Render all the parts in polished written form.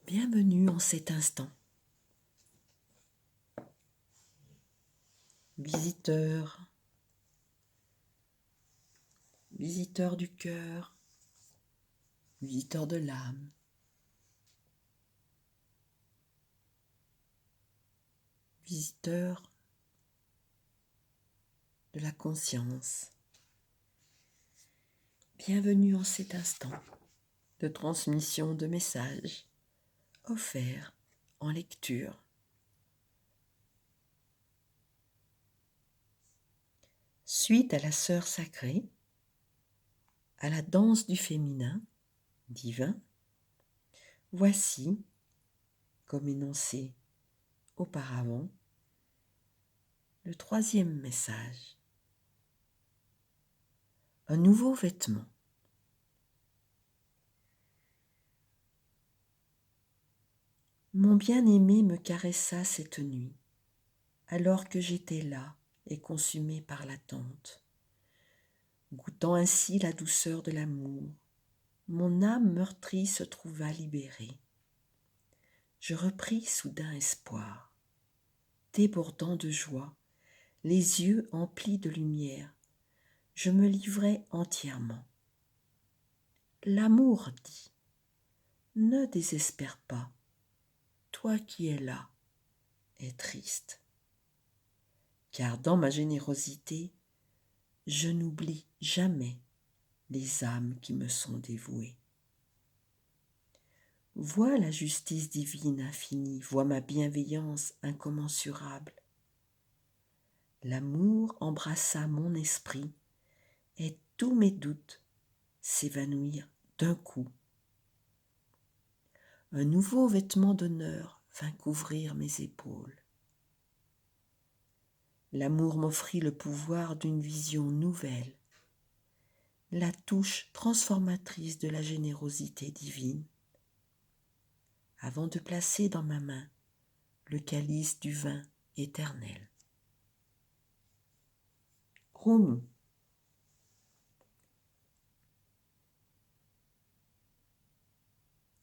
Bienvenue en cet instant. Visiteur du cœur, visiteur de l'âme, visiteur de la conscience. Bienvenue en cet instant de transmission de messages offerts en lecture. Suite à la sœur sacrée, à la danse du féminin divin, voici, comme énoncé auparavant, le troisième message. Un nouveau vêtement. Mon bien-aimé me caressa cette nuit, alors que j'étais là et consumé par l'attente. Goûtant ainsi la douceur de l'amour, mon âme meurtrie se trouva libérée. Je repris soudain espoir. Débordant de joie, les yeux emplis de lumière, je me livrai entièrement. L'amour dit, ne désespère pas, toi qui es là, es triste. Car dans ma générosité, je n'oublie jamais les âmes qui me sont dévouées. Vois la justice divine infinie, vois ma bienveillance incommensurable. L'amour embrassa mon esprit et tous mes doutes s'évanouirent d'un coup. Un nouveau vêtement d'honneur vint couvrir mes épaules. L'amour m'offrit le pouvoir d'une vision nouvelle, la touche transformatrice de la générosité divine, avant de placer dans ma main le calice du vin éternel. Romu.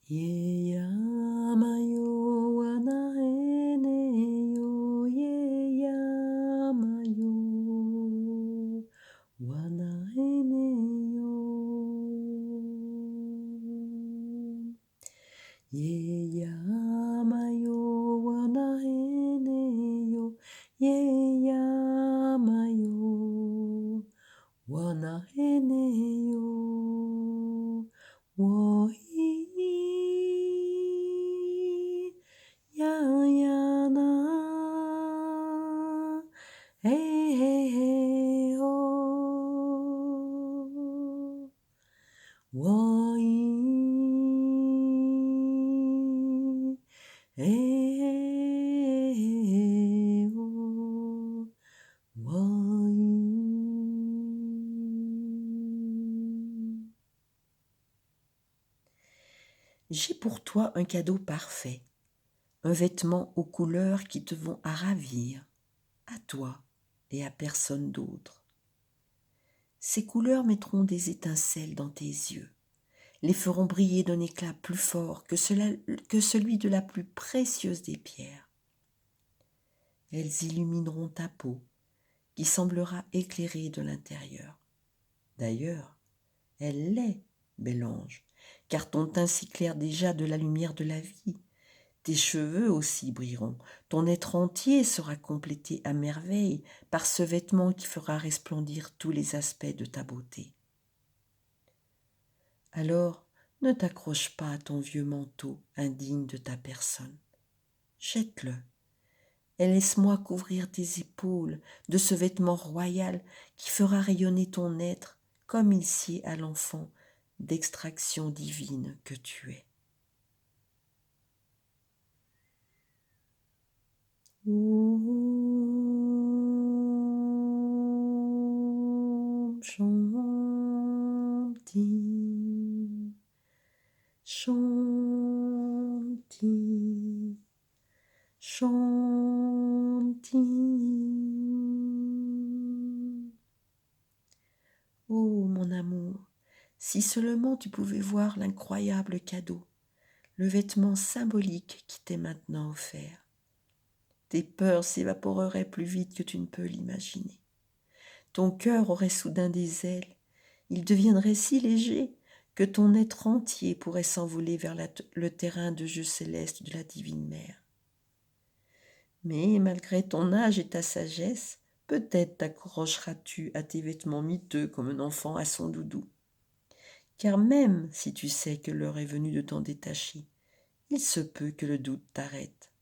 Yeyamayo wanaeneyo, yeyamayo wanaeneyo, yeyamayo wanaeneyo, yeyamayo wanaeneyo, Yana, hey, hey, hey, oh, woi, hey, hey, oh, woi. J'ai pour toi un cadeau parfait. Un vêtement aux couleurs qui te vont à ravir, à toi et à personne d'autre. Ces couleurs mettront des étincelles dans tes yeux, les feront briller d'un éclat plus fort que celui de la plus précieuse des pierres. Elles illumineront ta peau, qui semblera éclairée de l'intérieur. D'ailleurs, elle l'est bel ange, car ton teint s'éclaire déjà de la lumière de la vie. Tes cheveux aussi brilleront, ton être entier sera complété à merveille par ce vêtement qui fera resplendir tous les aspects de ta beauté. Alors, ne t'accroche pas à ton vieux manteau indigne de ta personne. Jette-le et laisse-moi couvrir tes épaules de ce vêtement royal qui fera rayonner ton être comme il sied à l'enfant d'extraction divine que tu es. Om Shanti, Shanti, Shanti. Oh mon amour, si seulement tu pouvais voir l'incroyable cadeau, le vêtement symbolique qui t'est maintenant offert. Tes peurs s'évaporeraient plus vite que tu ne peux l'imaginer. Ton cœur aurait soudain des ailes. Il deviendrait si léger que ton être entier pourrait s'envoler vers le terrain de jeu céleste de la divine mère. Mais malgré ton âge et ta sagesse, peut-être t'accrocheras-tu à tes vêtements miteux comme un enfant à son doudou. Car même si tu sais que l'heure est venue de t'en détacher, il se peut que le doute t'arrête.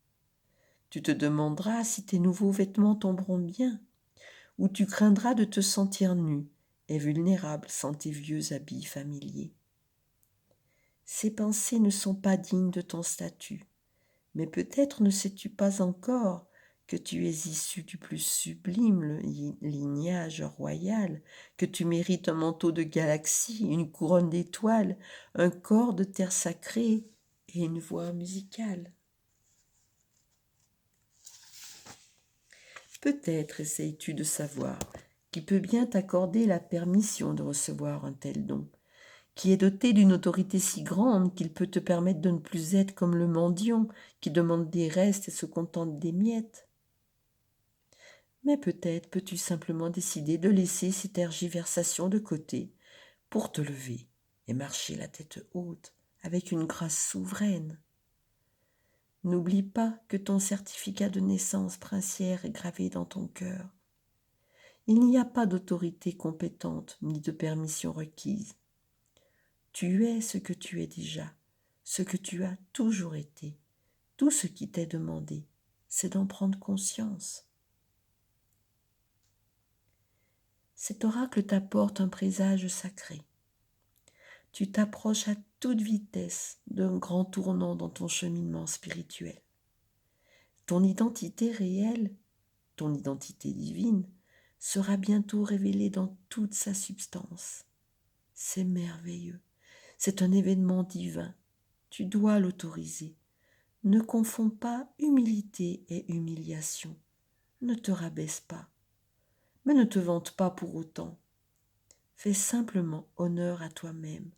Tu te demanderas si tes nouveaux vêtements tomberont bien, ou tu craindras de te sentir nu et vulnérable sans tes vieux habits familiers. Ces pensées ne sont pas dignes de ton statut, mais peut-être ne sais-tu pas encore que tu es issu du plus sublime lignage royal, que tu mérites un manteau de galaxies, une couronne d'étoiles, un corps de terre sacrée et une voix musicale. Peut-être essayes-tu de savoir qui peut bien t'accorder la permission de recevoir un tel don, qui est doté d'une autorité si grande qu'il peut te permettre de ne plus être comme le mendiant qui demande des restes et se contente des miettes. Mais peut-être peux-tu simplement décider de laisser ces tergiversations de côté pour te lever et marcher la tête haute avec une grâce souveraine. N'oublie pas que ton certificat de naissance princière est gravé dans ton cœur. Il n'y a pas d'autorité compétente ni de permission requise. Tu es ce que tu es déjà, ce que tu as toujours été. Tout ce qui t'est demandé, c'est d'en prendre conscience. Cet oracle t'apporte un présage sacré. Tu t'approches à toute vitesse d'un grand tournant dans ton cheminement spirituel. Ton identité réelle, ton identité divine, sera bientôt révélée dans toute sa substance. C'est merveilleux. C'est un événement divin. Tu dois l'autoriser. Ne confonds pas humilité et humiliation. Ne te rabaisse pas. Mais ne te vante pas pour autant. Fais simplement honneur à toi-même.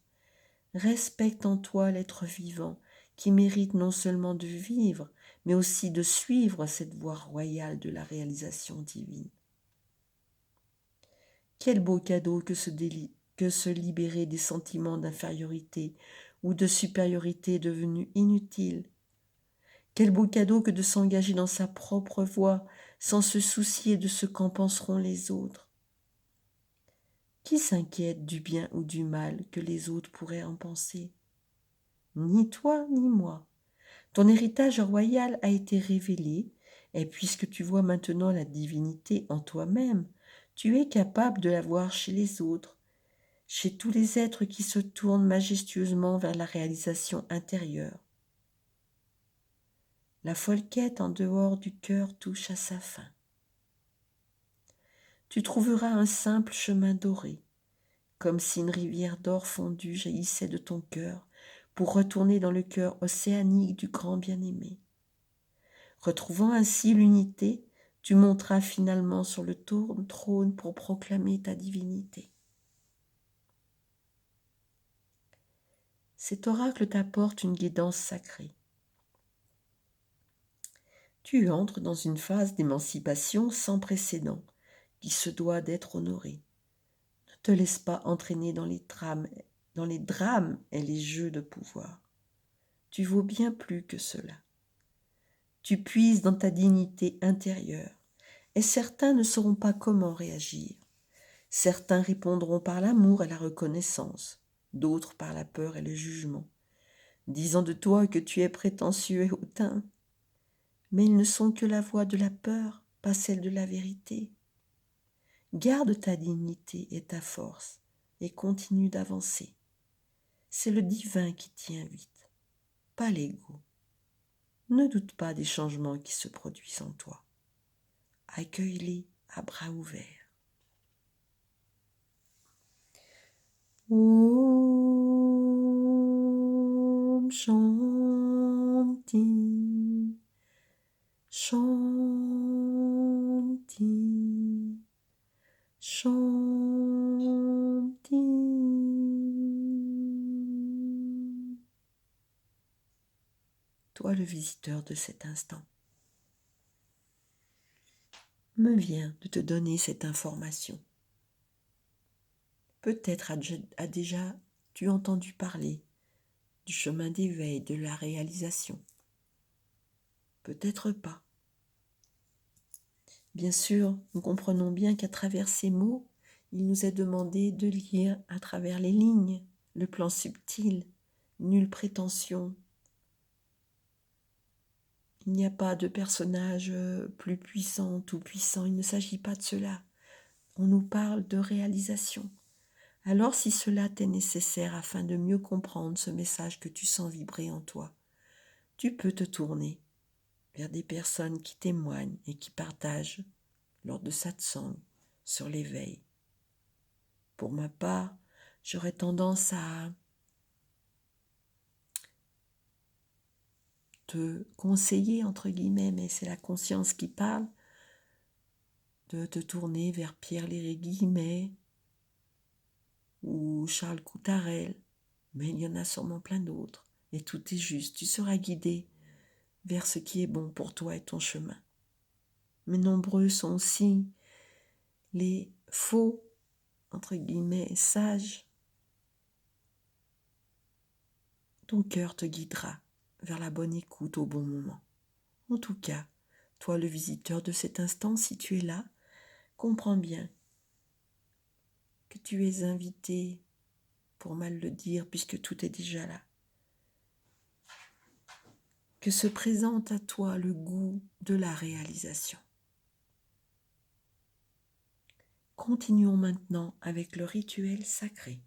Respecte en toi l'être vivant qui mérite non seulement de vivre, mais aussi de suivre cette voie royale de la réalisation divine. Quel beau cadeau que se libérer des sentiments d'infériorité ou de supériorité devenus inutiles. Quel beau cadeau que de s'engager dans sa propre voie sans se soucier de ce qu'en penseront les autres. Qui s'inquiète du bien ou du mal que les autres pourraient en penser? Ni toi ni moi. Ton héritage royal a été révélé, et puisque tu vois maintenant la divinité en toi-même, tu es capable de la voir chez les autres, chez tous les êtres qui se tournent majestueusement vers la réalisation intérieure. La folle quête en dehors du cœur touche à sa fin. Tu trouveras un simple chemin doré, comme si une rivière d'or fondu jaillissait de ton cœur pour retourner dans le cœur océanique du grand bien-aimé. Retrouvant ainsi l'unité, tu monteras finalement sur le trône pour proclamer ta divinité. Cet oracle t'apporte une guidance sacrée. Tu entres dans une phase d'émancipation sans précédent, qui se doit d'être honorée. Ne te laisse pas entraîner dans les trames dans les drames et les jeux de pouvoir. Tu vaux bien plus que cela. Tu puises dans ta dignité intérieure, et certains ne sauront pas comment réagir. Certains répondront par l'amour et la reconnaissance, d'autres par la peur et le jugement, disant de toi que tu es prétentieux et hautain. Mais ils ne sont que la voix de la peur, pas celle de la vérité. Garde ta dignité et ta force, et continue d'avancer. C'est le divin qui t'y invite, pas l'ego. Ne doute pas des changements qui se produisent en toi. Accueille-les à bras ouverts. Om Shanti, Shanti, Shanti. Toi le visiteur de cet instant, me vient de te donner cette information. Peut-être as déjà tu entendu parler du chemin d'éveil, de la réalisation. Peut-être pas. Bien sûr, nous comprenons bien qu'à travers ces mots, il nous est demandé de lire à travers les lignes, le plan subtil, nulle prétention. Il n'y a pas de personnage plus puissant, tout puissant, il ne s'agit pas de cela. On nous parle de réalisation. Alors si cela t'est nécessaire afin de mieux comprendre ce message que tu sens vibrer en toi, tu peux te tourner vers des personnes qui témoignent et qui partagent lors de satsang sur l'éveil. Pour ma part, j'aurais tendance à te conseiller, entre guillemets, mais c'est la conscience qui parle, de te tourner vers Pierre Léry-Guillemets ou Charles Coutarel, mais il y en a sûrement plein d'autres, et tout est juste, tu seras guidé vers ce qui est bon pour toi et ton chemin. Mais nombreux sont aussi les faux, entre guillemets, sages. Ton cœur te guidera vers la bonne écoute au bon moment. En tout cas, toi le visiteur de cet instant, si tu es là, comprends bien que tu es invité, pour mal le dire, puisque tout est déjà là, que se présente à toi le goût de la réalisation. Continuons maintenant avec le rituel sacré.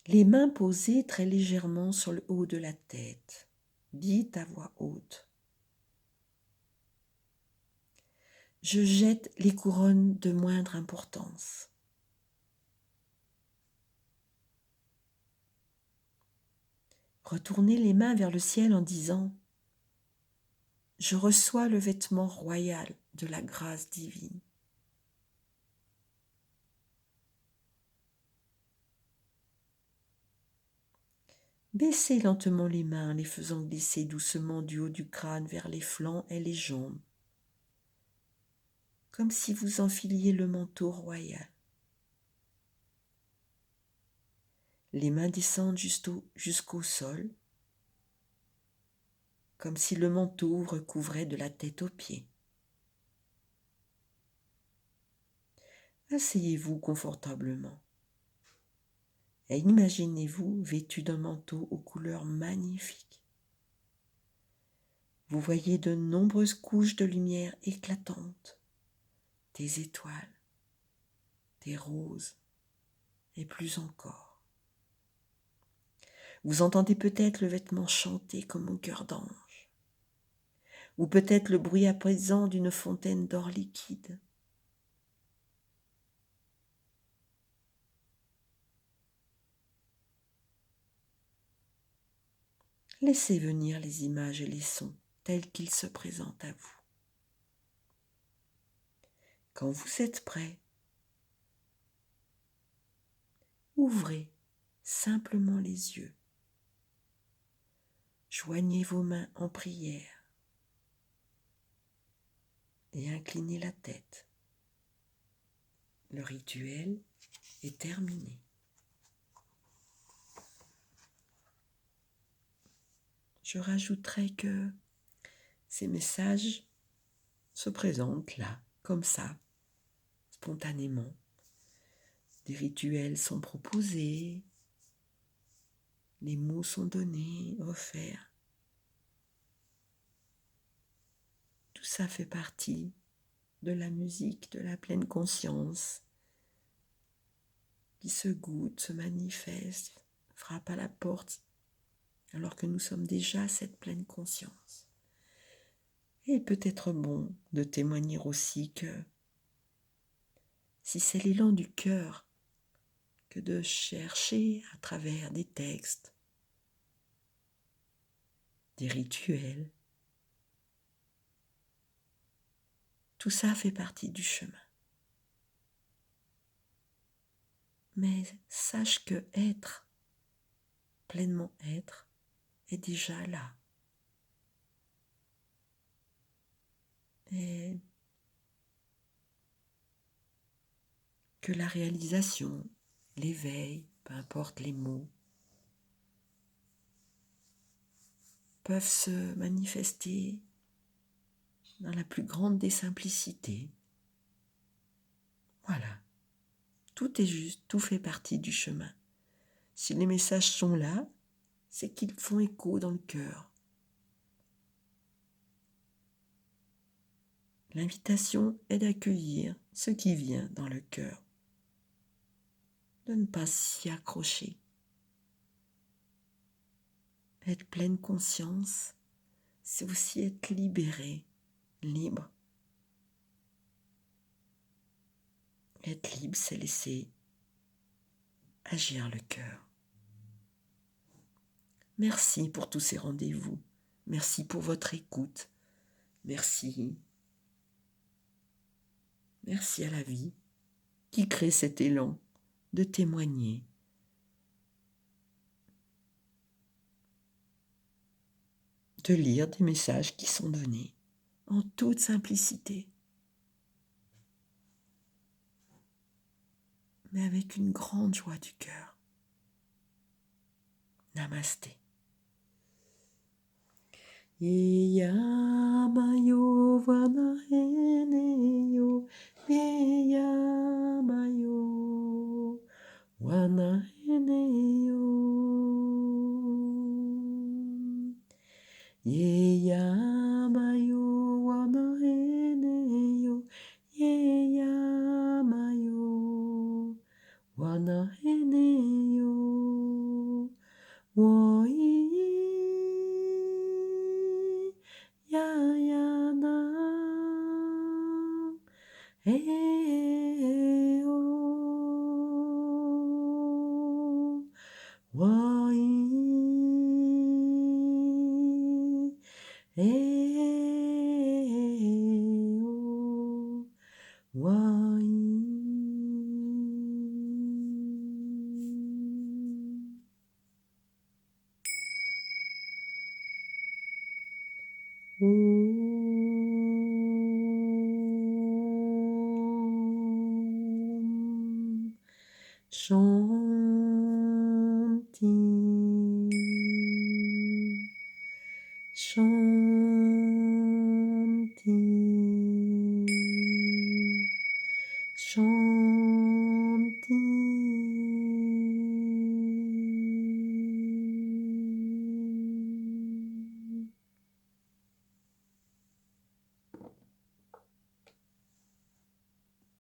Les mains posées très légèrement sur le haut de la tête. Dis à voix haute. Je jette les couronnes de moindre importance. Retournez les mains vers le ciel en disant « Je reçois le vêtement royal de la grâce divine. » Baissez lentement les mains, les faisant glisser doucement du haut du crâne vers les flancs et les jambes, comme si vous enfiliez le manteau royal. Les mains descendent jusqu'au sol, comme si le manteau vous recouvrait de la tête aux pieds. Asseyez-vous confortablement et imaginez-vous vêtu d'un manteau aux couleurs magnifiques. Vous voyez de nombreuses couches de lumière éclatantes, des étoiles, des roses et plus encore. Vous entendez peut-être le vêtement chanter comme un cœur d'ange, ou peut-être le bruit apaisant d'une fontaine d'or liquide. Laissez venir les images et les sons tels qu'ils se présentent à vous. Quand vous êtes prêt, ouvrez simplement les yeux. Joignez vos mains en prière et inclinez la tête. Le rituel est terminé. Je rajouterai que ces messages se présentent là, comme ça, spontanément. Des rituels sont proposés, les mots sont donnés, offerts. Tout ça fait partie de la musique, de la pleine conscience qui se goûte, se manifeste, frappe à la porte, alors que nous sommes déjà cette pleine conscience. Et il peut être bon de témoigner aussi que si c'est l'élan du cœur que de chercher à travers des textes, des rituels, tout ça fait partie du chemin. Mais sache que être, pleinement être, est déjà là. Et que la réalisation, l'éveil, peu importe les mots, peuvent se manifester dans la plus grande des simplicités. Voilà, tout est juste, tout fait partie du chemin. Si les messages sont là, c'est qu'ils font écho dans le cœur. L'invitation est d'accueillir ce qui vient dans le cœur, de ne pas s'y accrocher. Être pleine conscience, c'est aussi être libéré, libre. Être libre, c'est laisser agir le cœur. Merci pour tous ces rendez-vous. Merci pour votre écoute. Merci. Merci à la vie qui crée cet élan de témoigner. De lire des messages qui sont donnés en toute simplicité, mais avec une grande joie du cœur. Namasté. Yamayo wanaheneyo, yamayo wanaheneyo, yamayo wanaheneyo, yamayo wanaheneyo, woi Yayana Eo Wai Eo Wai. Shanti, Shanti.